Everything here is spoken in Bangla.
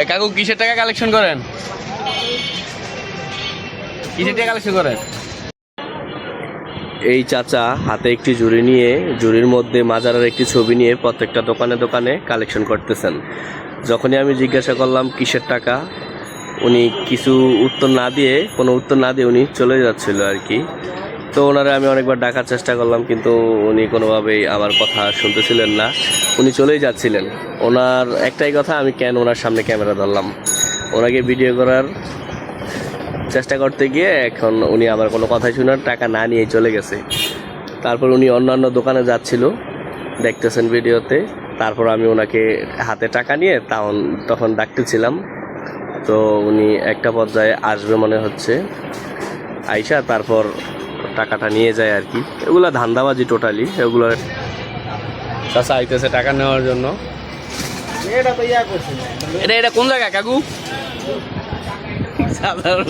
কাকু কিসের টাকা কালেকশন করেন? কিসের টাকা কালেকশন করেন? এই চাচা হাতে একটি ঝুড়ি নিয়ে, ঝুড়ির মধ্যে মাজারের একটি ছবি নিয়ে প্রত্যেকটা দোকানে দোকানে কালেকশন করতেছেন। যখনই আমি জিজ্ঞাসা করলাম কিসের টাকা, উনি কিছু উত্তর না দিয়ে, কোনো উত্তর না দিয়ে উনি চলে যাচ্ছিল আর কি। তো ওনারা আমি অনেকবার ডাকার চেষ্টা করলাম, কিন্তু উনি কোনোভাবেই আমার কথা শুনতেছিলেন না, উনি চলেই যাচ্ছিলেন। ওনার একটাই কথা, আমি কেন ওনার সামনে ক্যামেরা ধরলাম। ওনাকে ভিডিও করার চেষ্টা করতে গিয়ে এখন উনি আমার কোনো কথাই শুনে টাকা না নিয়ে চলে গেছে। তারপর উনি অন্যান্য দোকানে যাচ্ছিল, দেখতেছেন ভিডিওতে। তারপর আমি ওনাকে হাতে টাকা নিয়ে তখন ডাকতেছিলাম। তো উনি একটা পর্যায়ে আসবে মনে হচ্ছে, আইসা তারপর টাকাটা নিয়ে যায় আর কি। এগুলো ধান্দাবাজি টোটালি। এগুলো চাচা আইতেছে টাকা নেওয়ার জন্য। এটা কোন জায়গা কাকু? সাধারণ